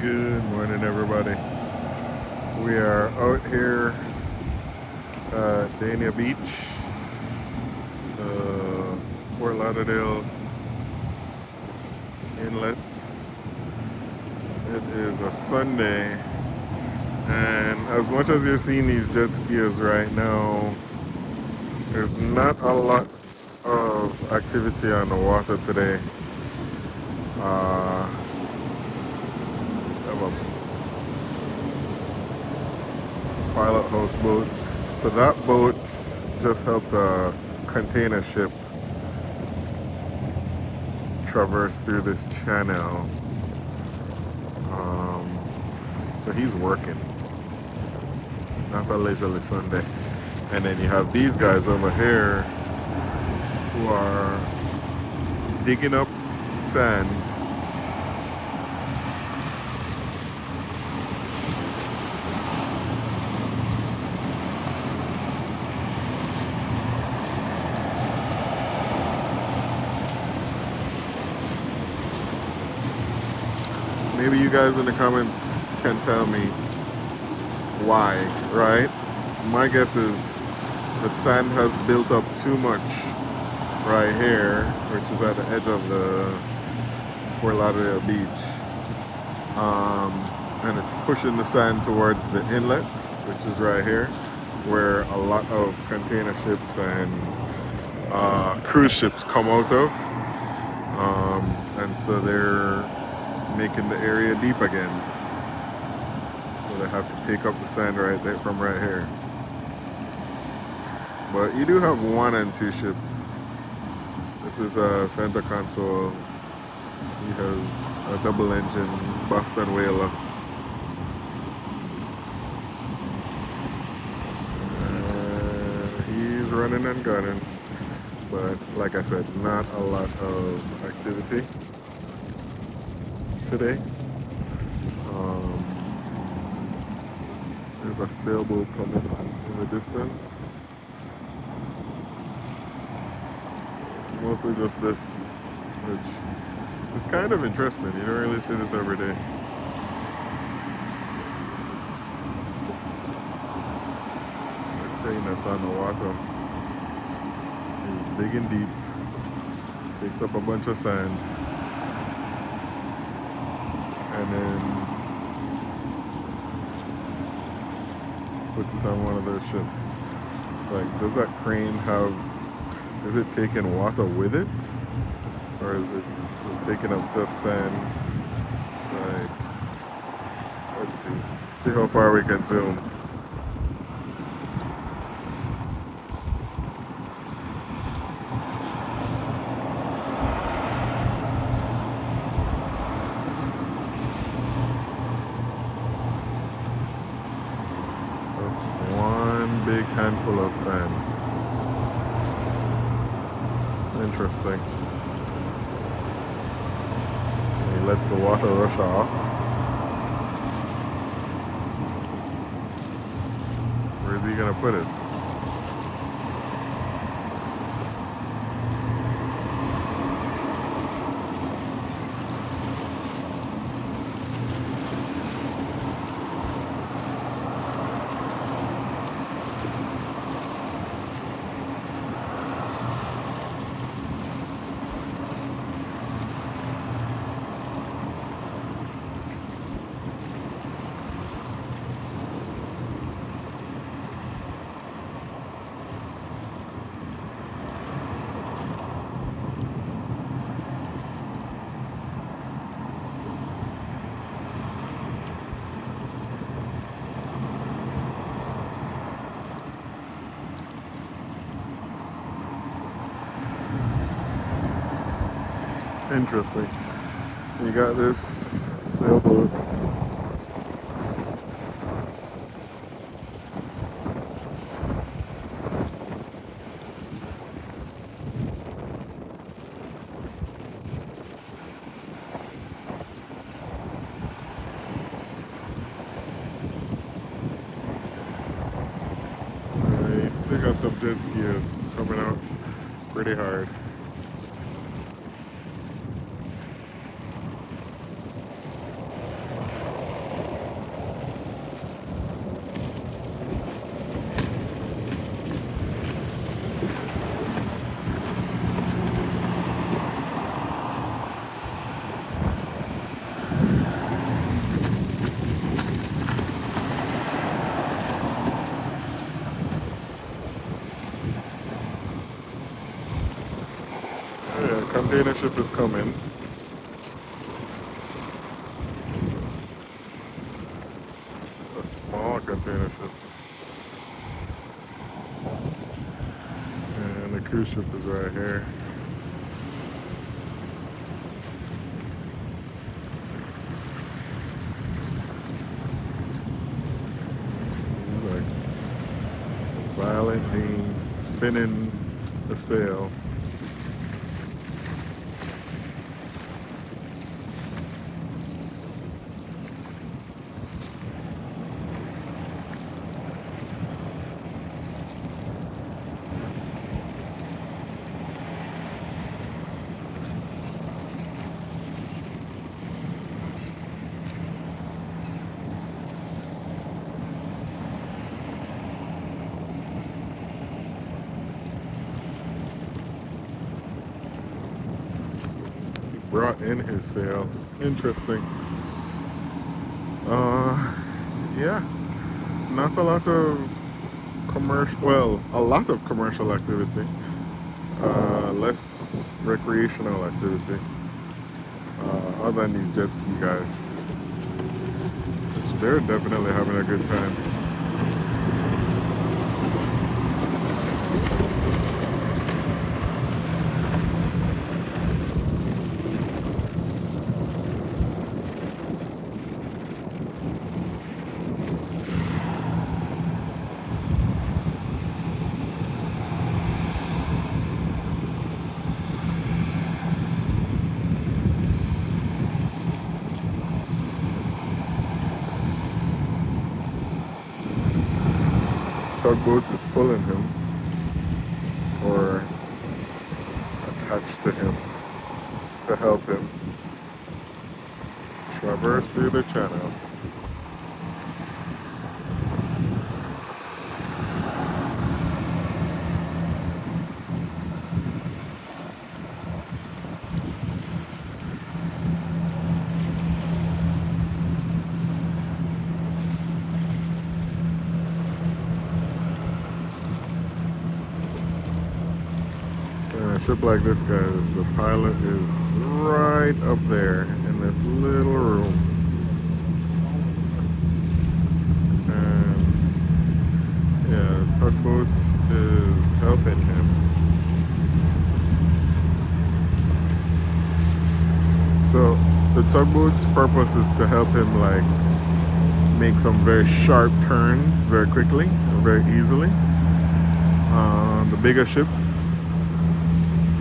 Good morning, everybody. We are out here at Dania Beach, Fort Lauderdale Inlet. It is a Sunday, and as much as you're seeing these jet skiers right now, there's not a lot of activity on the water today. Have a pilot house boat. So that boat just helped a container ship traverse through this channel. So he's working. That's a leisurely Sunday. And then you have these guys over here who are digging up sand. Maybe you guys in the comments can tell me why, right? My guess is the sand has built up too much right here, which is at the edge of the Fort Lauderdale Beach. And it's pushing the sand towards the inlet, which is right here, where a lot of container ships and cruise ships come out of. And so they're making the area deep again. So they have to take up the sand right there from right here. But you do have 1 and 2 ships. This is a center console. He has a double engine Boston Whaler. He's running and gunning. But like I said, not a lot of activity today. There's a sailboat coming in the distance. Mostly just this, which is kind of interesting. You don't really see this every day. The train that's on the water is big and deep, takes up a bunch of sand, and then puts it on one of those ships. It's like, does that crane have, is it taking water with it? Or is it just taking up just sand? Right. Let's see. See how far we can zoom. Just one big handful of sand. Interesting. And he lets the water rush off. Where's he gonna put it? Interesting. You got this sailboat. You still got some jet skiers coming out pretty hard. container ship is coming. A small container ship. And the cruise ship is right here. Like violently spinning the sail. Brought in his sail. Interesting. Yeah, not a lot of commercial, well, a lot of commercial activity, less recreational activity, other than these jet ski guys, which they're definitely having a good time. Tugboat is pulling him or attached to him to help him traverse through the channel. A ship like this, guys, the pilot is right up there in this little room, and yeah, tugboat is helping him. So the tugboat's purpose is to help him like make some very sharp turns very quickly, very easily. The bigger ships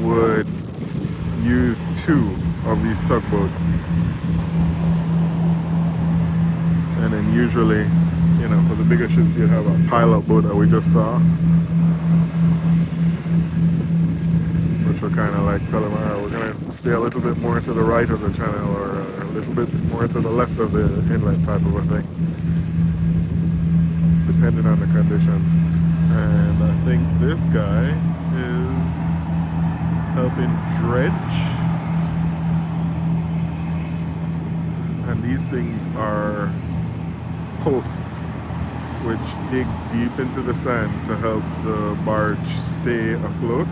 would use 2 of these tugboats, and then usually, you know, for the bigger ships you'd have a pilot boat that we just saw, which will kind of like tell them, alright, we're gonna stay a little bit more to the right of the channel or a little bit more to the left of the inlet, type of a thing, depending on the conditions. And I think this guy is helping dredge, and these things are posts which dig deep into the sand to help the barge stay afloat,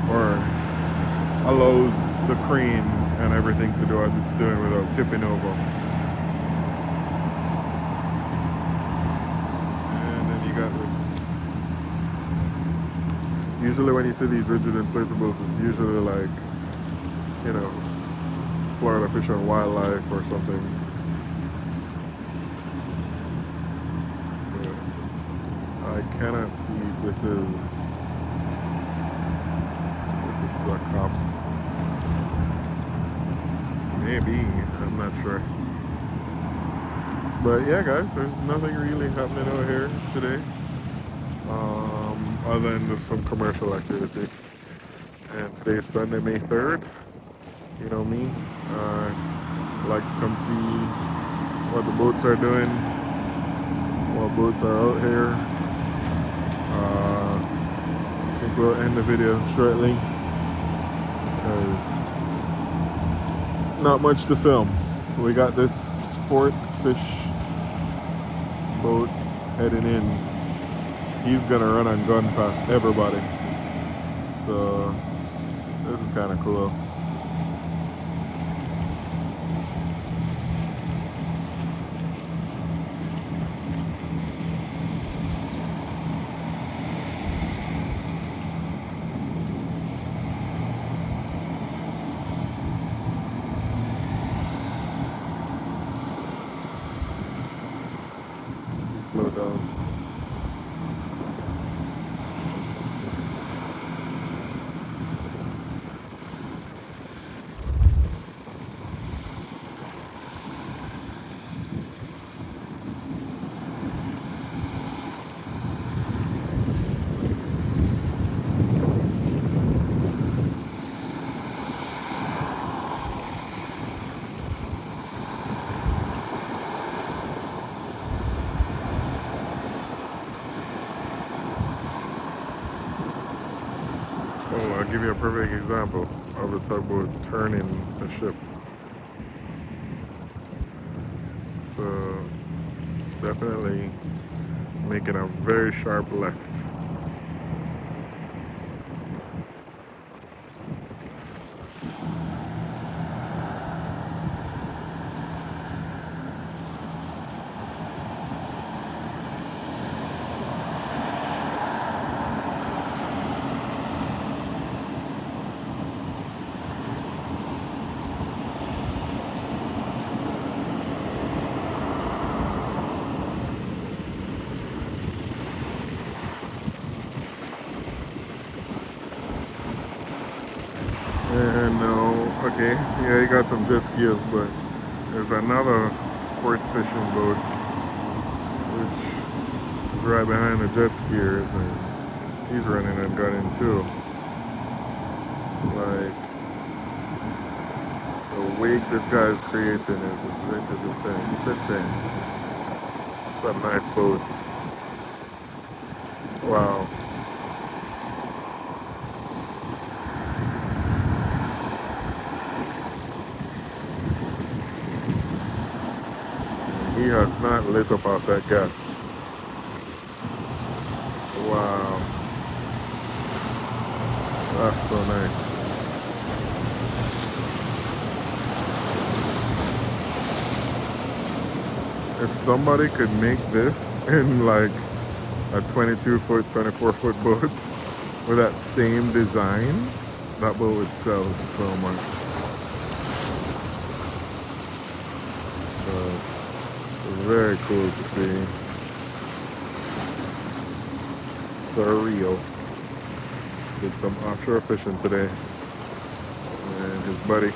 or allows the crane and everything to do what it's doing without tipping over. And then you got this. Usually when you see these rigid inflatables, it's usually like, you know, Florida Fish and Wildlife or something. I cannot see if this is a cop. Maybe, I'm not sure. But yeah, guys, there's nothing really happening over here today, other than just some commercial activity. And today's Sunday, May 3rd. You know me, like to come see what the boats are doing, what boats are out here. I think we'll end the video shortly because not much to film. We got this sports fish boat heading in. He's gonna run and gun past everybody. So This is kind of cool. Slow down. Oh, I'll give you a perfect example of a tugboat turning a ship. So definitely making a very sharp left. And now, okay, yeah, you got some jet skiers, but there's another sports fishing boat which is right behind the jet skiers, and he's running and gunning too. Like, the wake this guy is creating is insane. It's insane. It's a nice boat. Wow. He has not lit up off that gas. Wow. That's so nice. If somebody could make this in like a 22-foot, 24-foot boat with that same design, that boat would sell so much. So, very cool to see. Surreal. Did some offshore fishing today. And his buddy.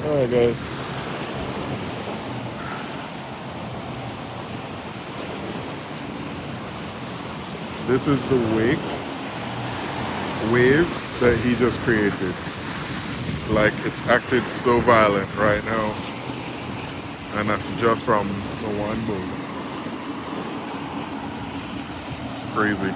Alright guys. This is the wave that he just created. Like, it's acted so violent right now. And that's just from the one boat. Crazy.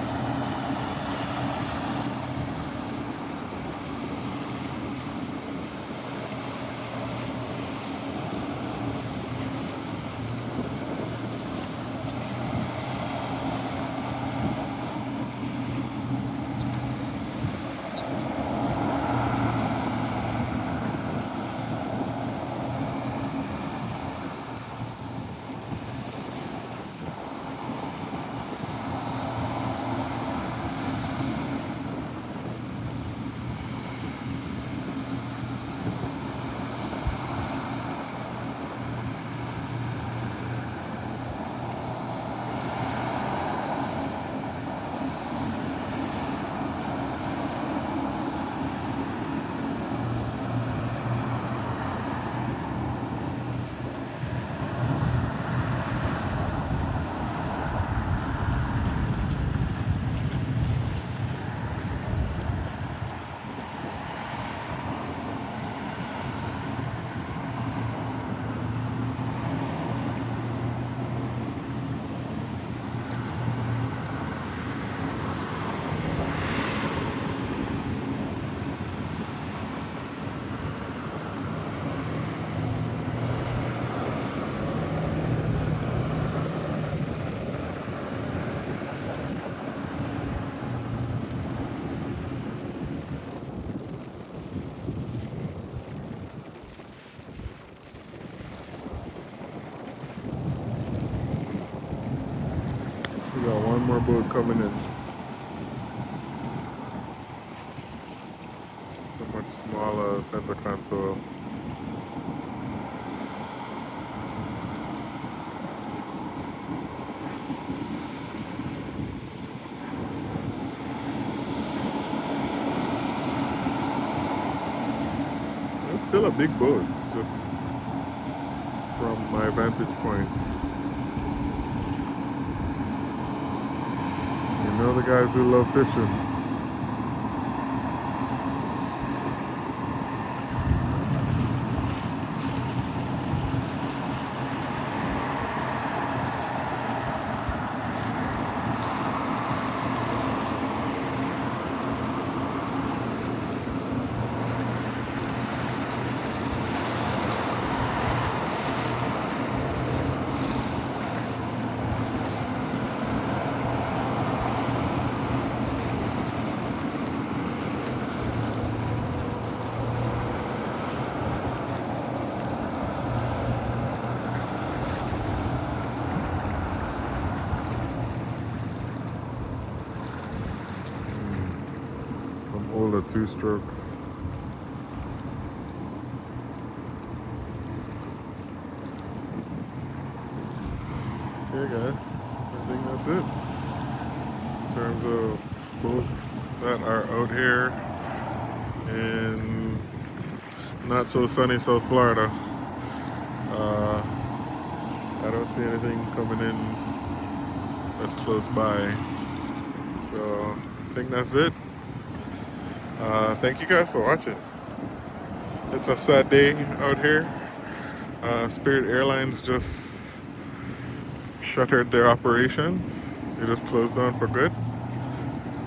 Got one more boat coming in. So much smaller center console. It's still a big boat. It's just from my vantage point. You know the guys who love fishing. Some older two-strokes. Okay guys, I think that's it. In terms of boats that are out here in not so sunny South Florida. I don't see anything coming in that's close by. So I think that's it. Thank you guys for watching. It's a sad day out here. Spirit Airlines just shuttered their operations. They just closed down for good.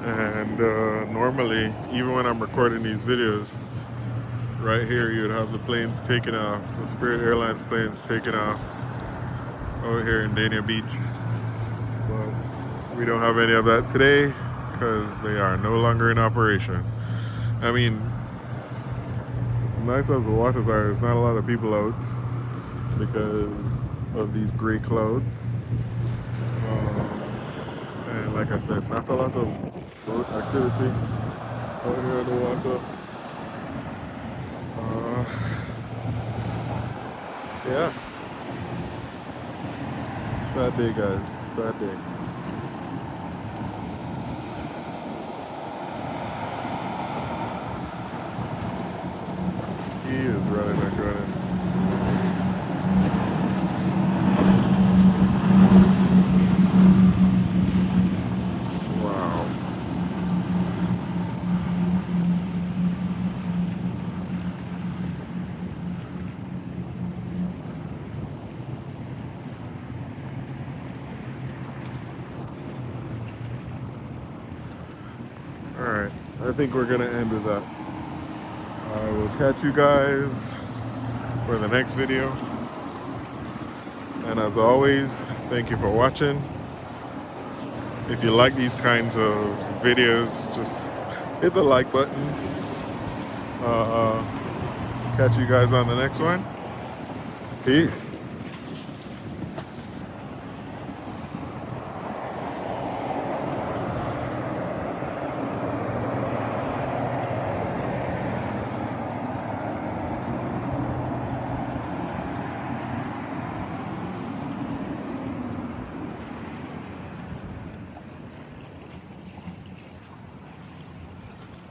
And normally, even when I'm recording these videos, right here you'd have the planes taking off, the Spirit Airlines planes taking off out here in Dania Beach. But we don't have any of that today because they are no longer in operation. I mean, as nice as the waters are, there's not a lot of people out because of these gray clouds. And like I said, not a lot of boat activity out here in the water. Yeah. Sad day, guys. Sad day. He is running like running. Wow. Alright, I think we're gonna end with that. I will catch you guys for the next video. And as always, thank you for watching. If you like these kinds of videos, just hit the like button. Catch you guys on the next one. Peace.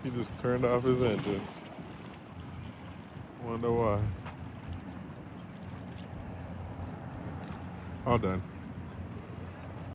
He just turned off his engines. Wonder why. All done.